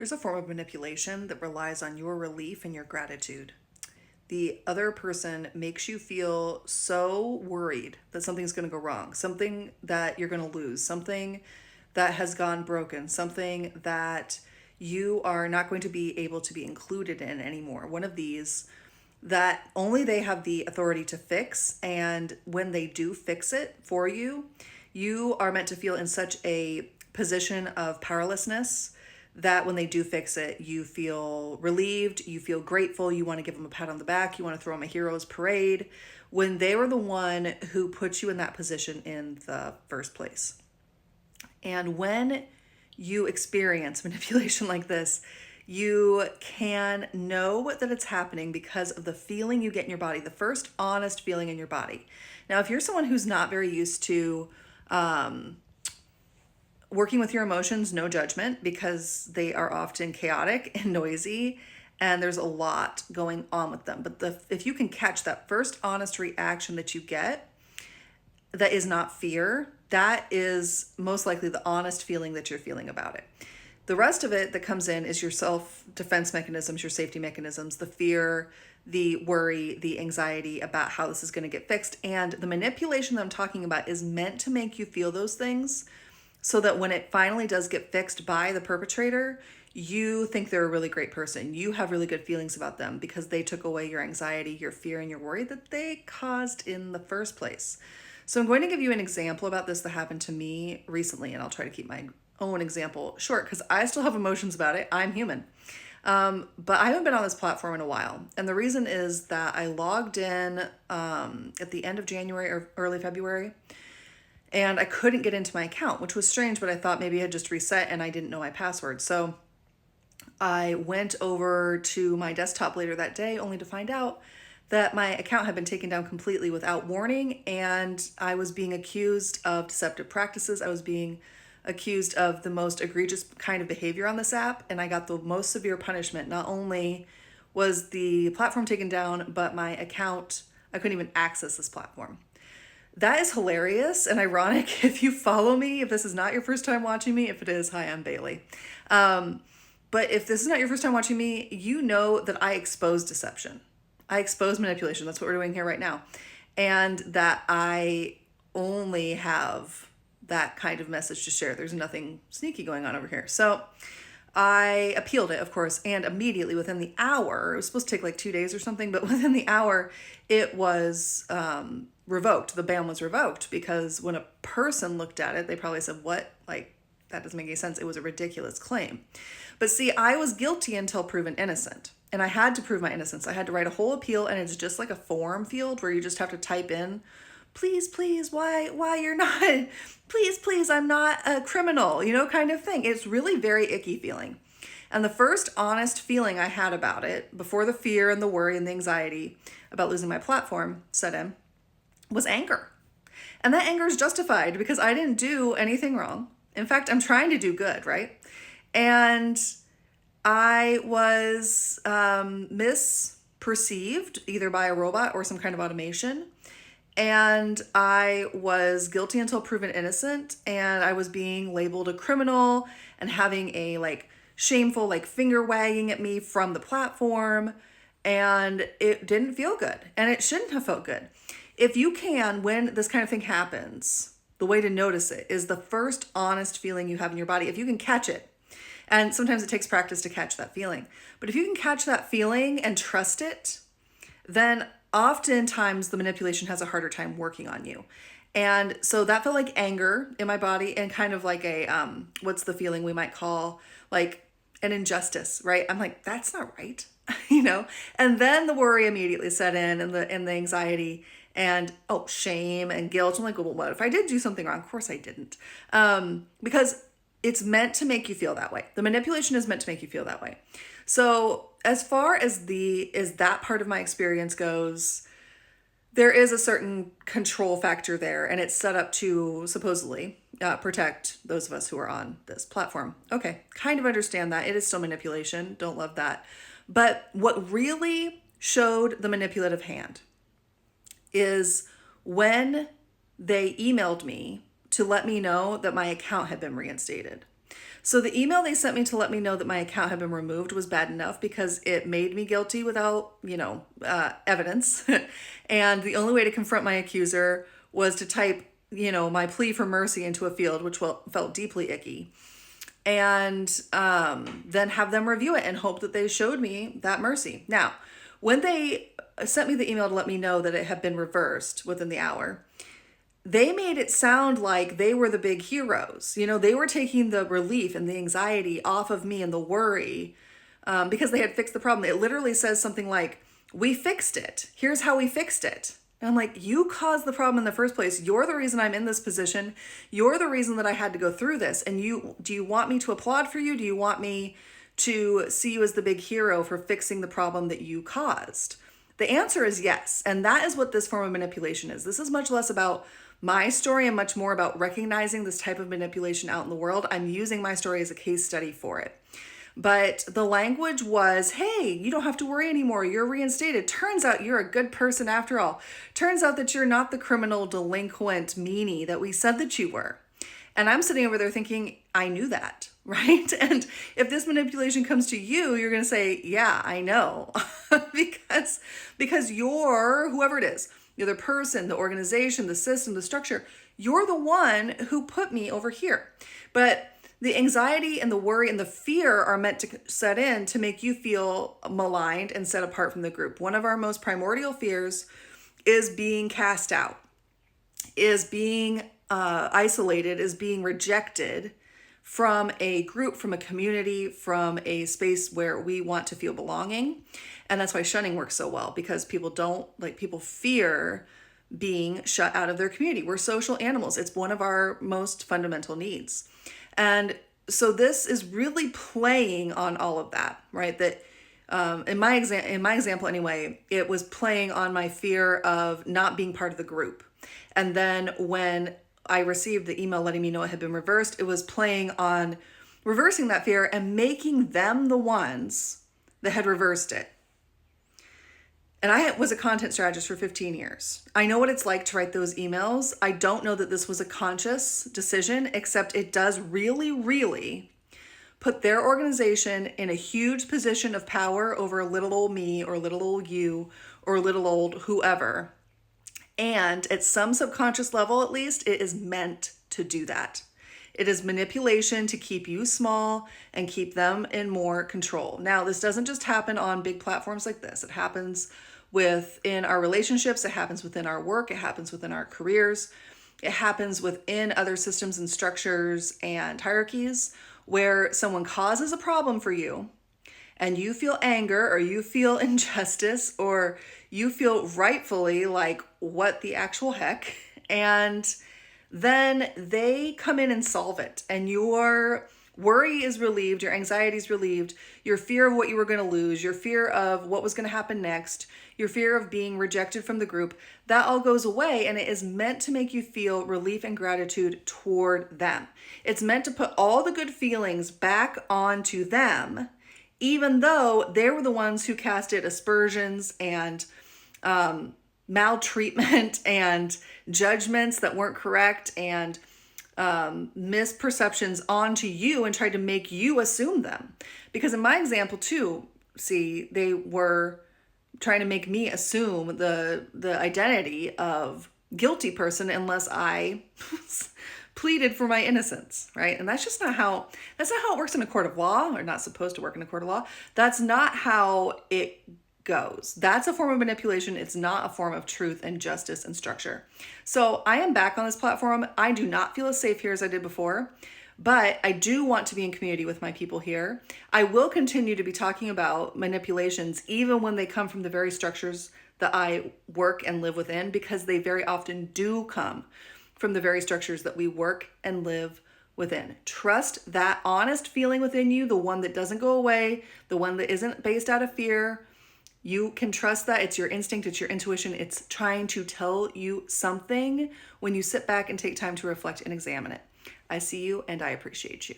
There's a form of manipulation that relies on your relief and your gratitude. The other person makes you feel so worried that something's going to go wrong, something that you're going to lose, something that has gone broken, something that you are not going to be able to be included in anymore. One of these that only they have the authority to fix. And when they do fix it for you, you are meant to feel in such a position of powerlessness that when they do fix it, you feel relieved, you feel grateful, you want to give them a pat on the back, you want to throw them a hero's parade when they were the one who put you in that position in the first place. And when you experience manipulation like this, you can know that it's happening because of the feeling you get in your body, the first honest feeling in your body. Now, if you're someone who's not very used to working with your emotions, no judgment, because they are often chaotic and noisy, and there's a lot going on with them. But if you can catch that first honest reaction that you get, that is not fear, that is most likely the honest feeling that you're feeling about it. The rest of it that comes in is your self-defense mechanisms, your safety mechanisms, the fear, the worry, the anxiety about how this is going to get fixed. And the manipulation that I'm talking about is meant to make you feel those things so that when it finally does get fixed by the perpetrator, you think they're a really great person. You have really good feelings about them because they took away your anxiety, your fear, and your worry that they caused in the first place. So I'm going to give you an example about this that happened to me recently, and I'll try to keep my own example short because I still have emotions about it. I'm human. But I haven't been on this platform in a while. And the reason is that I logged in at the end of January or early February, and I couldn't get into my account, which was strange, but I thought maybe I had just reset and I didn't know my password. So I went over to my desktop later that day only to find out that my account had been taken down completely without warning, and I was being accused of deceptive practices. I was being accused of the most egregious kind of behavior on this app, and I got the most severe punishment. Not only was the platform taken down, but my account, I couldn't even access this platform. That is hilarious and ironic. If you follow me, if this is not your first time watching me, if it is, hi, I'm Bailey. But if this is not your first time watching me, you know that I expose deception. I expose manipulation. That's what we're doing here right now. And that I only have that kind of message to share. There's nothing sneaky going on over here. So I appealed it, of course, and immediately within the hour, it was supposed to take like 2 days or something, but within the hour, it was revoked. The ban was revoked because when a person looked at it, they probably said, what? Like, that doesn't make any sense. It was a ridiculous claim. But see, I was guilty until proven innocent. And I had to prove my innocence. I had to write a whole appeal, and it's just like a form field where you just have to type in, please, why you're not, please, I'm not a criminal, kind of thing. It's really very icky feeling. And the first honest feeling I had about it, before the fear and the worry and the anxiety about losing my platform set in, was anger. And that anger is justified because I didn't do anything wrong. In fact, I'm trying to do good, right? And I was misperceived either by a robot or some kind of automation. And I was guilty until proven innocent. And I was being labeled a criminal and having a shameful finger wagging at me from the platform. And it didn't feel good. And it shouldn't have felt good. If you can, when this kind of thing happens, the way to notice it is the first honest feeling you have in your body. If you can catch it, and sometimes it takes practice to catch that feeling, but if you can catch that feeling and trust it, then oftentimes the manipulation has a harder time working on you. And so that felt like anger in my body and kind of like a, what's the feeling we might call like an injustice, right? I'm like, that's not right, And then the worry immediately set in and the anxiety and shame and guilt. I'm like, well, what if I did do something wrong? Of course I didn't. Because it's meant to make you feel that way. The manipulation is meant to make you feel that way. So as far as that part of my experience goes, there is a certain control factor there, and it's set up to supposedly protect those of us who are on this platform. Okay, kind of understand that. It is still manipulation. Don't love that. But what really showed the manipulative hand is when they emailed me to let me know that my account had been reinstated. So the email they sent me to let me know that my account had been removed was bad enough because it made me guilty without, evidence. And the only way to confront my accuser was to type, my plea for mercy into a field, which felt deeply icky. And then have them review it and hope that they showed me that mercy. Now, when they sent me the email to let me know that it had been reversed within the hour, they made it sound like they were the big heroes. They were taking the relief and the anxiety off of me and the worry because they had fixed the problem. It literally says something like, "We fixed it. Here's how we fixed it." And I'm like, you caused the problem in the first place. You're the reason I'm in this position. You're the reason that I had to go through this. And do you want me to applaud for you? Do you want me to see you as the big hero for fixing the problem that you caused? The answer is yes. And that is what this form of manipulation is. This is much less about my story and much more about recognizing this type of manipulation out in the world. I'm using my story as a case study for it. But the language was, hey, you don't have to worry anymore. You're reinstated. Turns out you're a good person after all. Turns out that you're not the criminal, delinquent meanie that we said that you were. And I'm sitting over there thinking, I knew that, right? And if this manipulation comes to you, you're going to say, yeah, I know. because you're, whoever it is, you're the person, the organization, the system, the structure, you're the one who put me over here. But the anxiety and the worry and the fear are meant to set in to make you feel maligned and set apart from the group. One of our most primordial fears is being cast out, is being isolated, is being rejected from a group, from a community, from a space where we want to feel belonging. And that's why shunning works so well, because people fear being shut out of their community. We're social animals. It's one of our most fundamental needs. And so this is really playing on all of that, right? That in my example anyway, it was playing on my fear of not being part of the group. And then when I received the email letting me know it had been reversed, it was playing on reversing that fear and making them the ones that had reversed it. And I was a content strategist for 15 years. I know what it's like to write those emails. I don't know that this was a conscious decision, except it does really, really put their organization in a huge position of power over little old me or little old you or little old whoever. And at some subconscious level, at least, it is meant to do that. It is manipulation to keep you small and keep them in more control. Now, this doesn't just happen on big platforms like this. It happens within our relationships. It happens within our work. It happens within our careers. It happens within other systems and structures and hierarchies where someone causes a problem for you and you feel anger or you feel injustice or you feel rightfully like, what the actual heck? And then they come in and solve it. And your worry is relieved, your anxiety is relieved, your fear of what you were going to lose, your fear of what was going to happen next, your fear of being rejected from the group, that all goes away, and it is meant to make you feel relief and gratitude toward them. It's meant to put all the good feelings back onto them, even though they were the ones who casted aspersions and maltreatment and judgments that weren't correct and misperceptions onto you and tried to make you assume them. Because in my example too, see, they were trying to make me assume the identity of guilty person unless I pleaded for my innocence, right? And that's not how it works in a court of law, or not supposed to work in a court of law. That's not how it goes. That's a form of manipulation. It's not a form of truth and justice and structure. So I am back on this platform. I do not feel as safe here as I did before, but I do want to be in community with my people here. I will continue to be talking about manipulations, even when they come from the very structures that I work and live within, because they very often do come from the very structures that we work and live within. Trust that honest feeling within you, the one that doesn't go away, the one that isn't based out of fear. You can trust that. It's your instinct, it's your intuition. It's trying to tell you something when you sit back and take time to reflect and examine it. I see you and I appreciate you.